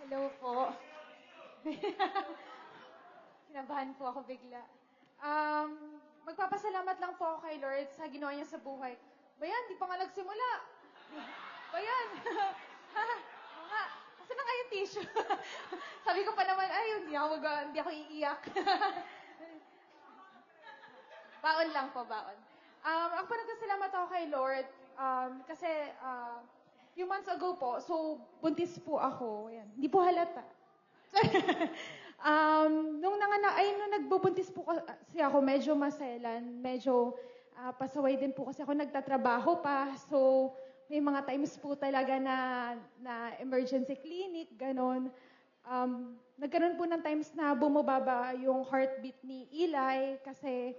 Hello po. Kinabahan po ako bigla. Magpapasalamat lang po ako kay Lord sa ginawa niya sa buhay. Bayan, di pa nga nagsimula. Bayan. Oo nga. Asan na nga yung tissue? Sabi ko pa naman, ay, hindi ako iiyak. Baon lang po, baon. Ako pa nagkasalamat ako kay Lord. Kasi, few months ago po, so buntis po ako. Yan. Hindi po halata. Nung nagbubuntis po kasi ako, medyo maselan, medyo pasaway din po kasi ako nagtatrabaho pa. So, may mga times po talaga na emergency clinic, ganon. Nagkaroon po ng times na bumababa yung heartbeat ni Eli kasi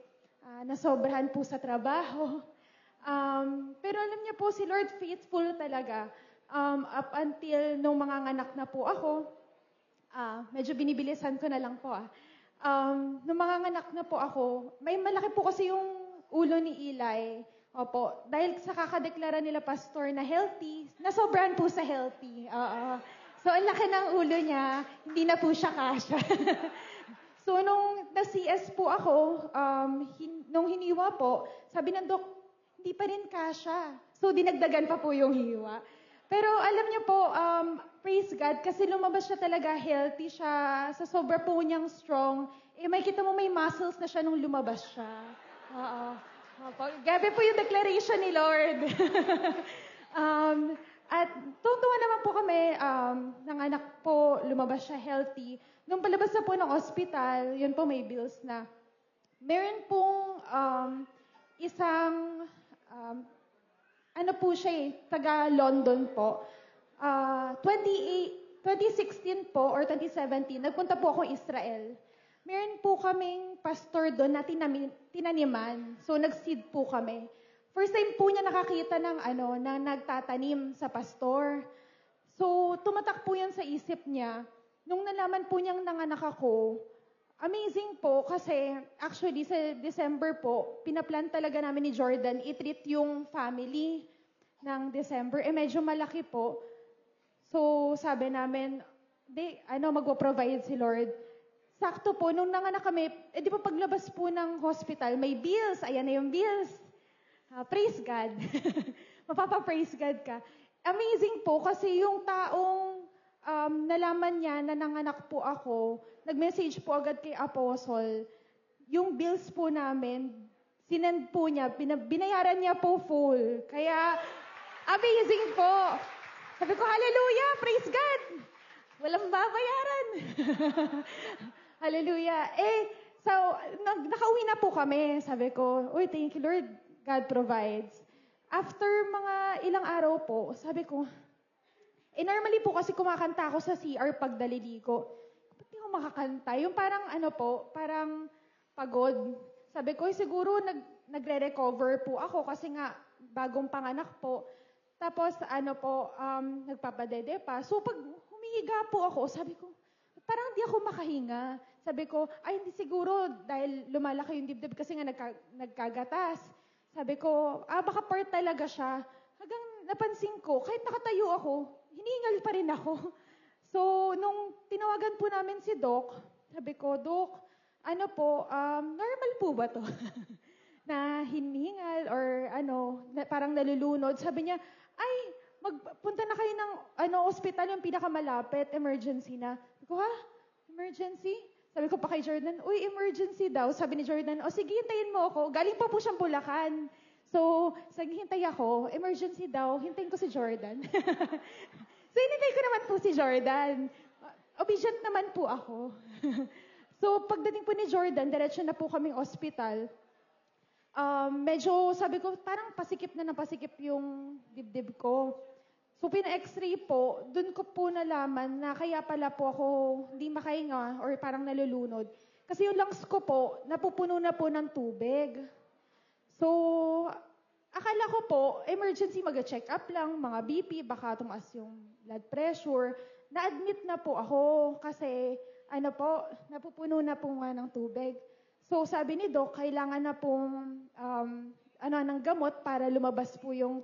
nasobrahan po sa trabaho. Pero alam niya po, si Lord faithful talaga. Up until nung mga anak na po ako, medyo binibilisan ko na lang po. Nung mga anak na po ako, may malaki po kasi yung ulo ni Eli. Opo, dahil sa kakadeklara nila pastor na healthy, nasobrahan po sa healthy. So, ang laki ng ulo niya, hindi na po siya kasya. So, nung na-CS po ako, nung hiniwa po, sabi ng dok, hindi pa rin kasya. So, dinagdagan pa po yung hiwa. Pero alam niyo po, praise God, kasi lumabas siya talaga, healthy siya, sa sobra po niyang strong. May kita mo may muscles na siya nung lumabas siya. Gabi po yung declaration ni Lord. At tuwa naman po kami, ng anak po, lumabas siya healthy. Nung palabas na po ng ospital, yun po may bills na. Meron pong isang, ano po siya taga London po. 2016 po or 2017, nagpunta po ako Israel. Meron po kaming pastor doon na tinaniman. So, nag-seed po kami. First time po niya nakakita ng na nagtatanim sa pastor. So, tumatak po yan sa isip niya. Nung nalaman po niyang nanganak ako, amazing po kasi actually sa December po, pinaplan talaga namin ni Jordan i-treat yung family ng December. Medyo malaki po. So, sabi namin, magpo-provide si Lord. Sakto po, nung nanganak kami, di ba paglabas po ng hospital, may bills. Ayan na yung bills. Praise God. Mapapa-praise God ka. Amazing po kasi yung taong nalaman niya na nanganak po ako, nag-message po agad kay Apostle. Yung bills po namin, sinend po niya, binayaran niya po full. Kaya, amazing po. Sabi ko, hallelujah, praise God. Walang babayaran. Hallelujah. So, nakauwi na po kami. Sabi ko, uy, thank you Lord, God provides. After mga ilang araw po, sabi ko, normally po kasi kumakanta ako sa CR pag daliligo. Ba't di ako makakanta? Yung parang parang pagod. Sabi ko, siguro nagre-recover po ako kasi nga bagong panganak po. Tapos nagpapadede pa. So pag humihiga po ako, sabi ko, parang di ako makahinga. Sabi ko, hindi siguro dahil lumalaki yung dibdib kasi nga nagkagatas. Sabi ko, baka part talaga siya. Hanggang napansin ko, kahit nakatayo ako, hiningal pa rin ako. So, nung tinawagan po namin si Doc, sabi ko, Doc, normal po ba to? Na hinihingal or parang nalulunod. Sabi niya, magpunta na kayo ng ospital, yung pinakamalapit, emergency na. Sabi ko, emergency? Sabi ko pa kay Jordan, uy, emergency daw. Sabi ni Jordan, sige, hintayin mo ako. Galing pa po siyang Bulacan. So, hintay ako, emergency daw, hintayin ko si Jordan. So, hinintay ko naman po si Jordan. Obedient naman po ako. So, pagdating po ni Jordan, diretso na po kaming ospital. Medyo, sabi ko, parang pasikip yung dibdib ko. So, pina-x-ray po, dun ko po nalaman na kaya pala po ako hindi makahinga or parang nalulunod. Kasi yung lungs ko po, napupuno na po ng tubig. So, akala ko po, emergency mag-check up lang, mga BP, baka tumaas yung blood pressure. Na-admit na po ako kasi, napupuno na po nga ng tubig. So, sabi ni Doc, kailangan na pong, ng gamot para lumabas po yung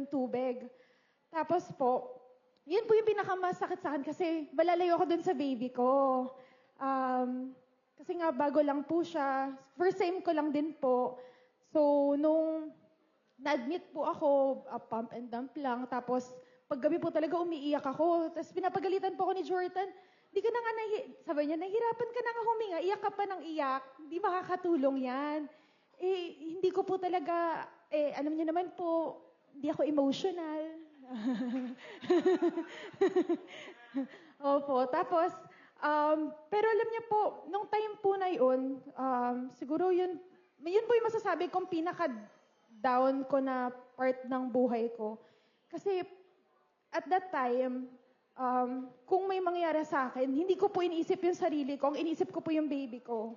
tubig. Tapos po, Yun po yung pinakamasakit sa akin kasi malalayo ako dun sa baby ko. Kasi nga bago lang po siya. First time ko lang din po. So, nung na-admit po ako, pump and dump lang. Tapos, paggabi po talaga umiiyak ako. Tapos, pinapagalitan po ako ni Jordan. Di ka na nga sabi niya, nahihirapan ka na nga huminga. Iyak ka pa ng iyak. Hindi makakatulong yan. Hindi ko po talaga, alam niyo naman po, hindi ako emotional. Opo. Tapos, pero alam niyo po, nung time po na yun, siguro yun po yung masasabi kong pinaka-down ko na part ng buhay ko. Kasi, at that time, kung may mangyari sa akin, hindi ko po iniisip yung sarili ko, ang iniisip ko po yung baby ko.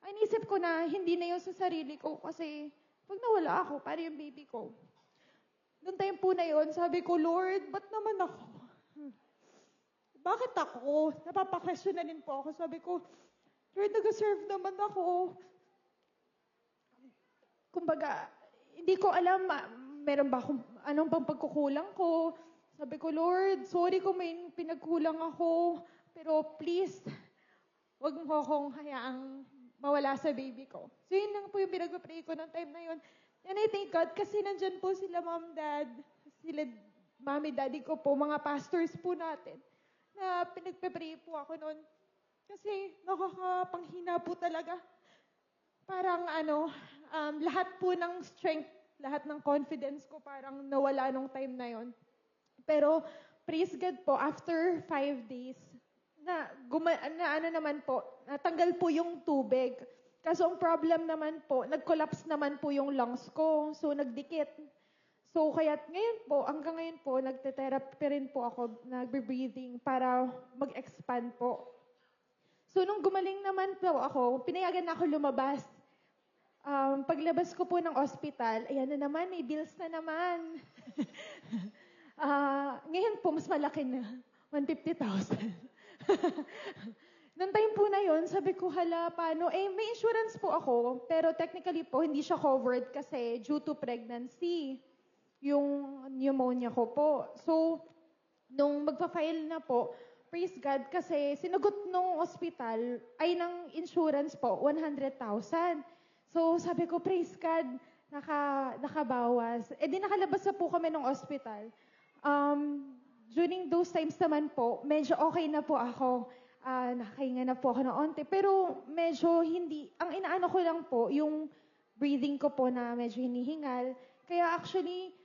Iniisip ko na hindi na yun sa sarili ko kasi pag nawala ako, para yung baby ko. Noong time po na yun, sabi ko, Lord, ba't naman ako? Bakit ako? Napapakesyon na din po ako. Sabi ko, Lord, nag-serve naman ako. Kumbaga, hindi ko alam, meron ba akong, anong bang pagkukulang ko? Sabi ko, Lord, sorry kung may pinagkulang ako, pero please, wag mo akong hayaang mawala sa baby ko. So, yun lang po yung pinag-pray ko ng time na yun. And I thank God kasi nandyan po sila mom, dad, sila mami, daddy ko po, mga pastors po natin, na pinagpe-pray po ako noon. Kasi nakakapanghina po talaga. Parang lahat po ng strength, lahat ng confidence ko parang nawala nung time na yon. Pero praise God po, after 5 days, natanggal po yung tubig. Kaso ang problem naman po, nag-collapse naman po yung lungs ko. So, nagdikit. So, kaya hanggang ngayon po, nagte-therapy rin po ako, nagbe-breathing para mag-expand po. So, nung gumaling naman po ako, pinayagan na ako lumabas. Paglabas ko po ng ospital, ayan na naman, may bills na naman. Ngayon po, mas malaki na. 150,000. Noong time po na yon, sabi ko, hala, paano? May insurance po ako, pero technically po, hindi siya covered kasi due to pregnancy, yung pneumonia ko po. So, nung magpa-file na po, praise God, kasi sinagot nung hospital, ng insurance po, 100,000. So, sabi ko, praise God, nakabawas. Di nakalabas na po kami ng hospital. During those times naman po, medyo okay na po ako. Nakahinga na po ako ng onte. Pero medyo hindi, ang inaano ko lang po, yung breathing ko po na medyo hinihingal. Kaya actually,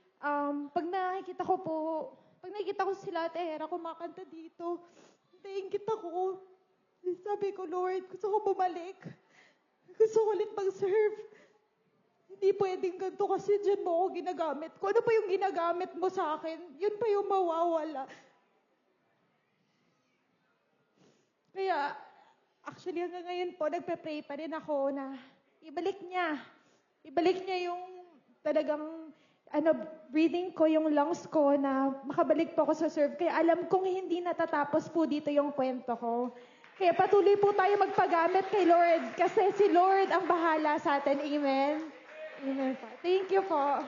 pag nakikita ko sila, Hera, kumakanta dito, naingit ako. Sabi ko, Lord, gusto ko bumalik. Gusto ko ulit mag-serve. Hindi pwedeng ganito kasi dyan mo ako ginagamit. Kung ano pa yung ginagamit mo sa akin, yun pa yung mawawala. Kaya, actually hanggang ngayon po, nagpe-pray pa rin ako na ibalik niya yung talagang breathing ko, yung lungs ko na makabalik po ako sa serve. Kaya alam kong hindi natatapos po dito yung kwento ko. Kaya patuloy po tayo magpagamit kay Lord kasi si Lord ang bahala sa atin. Amen. Amen po. Thank you po.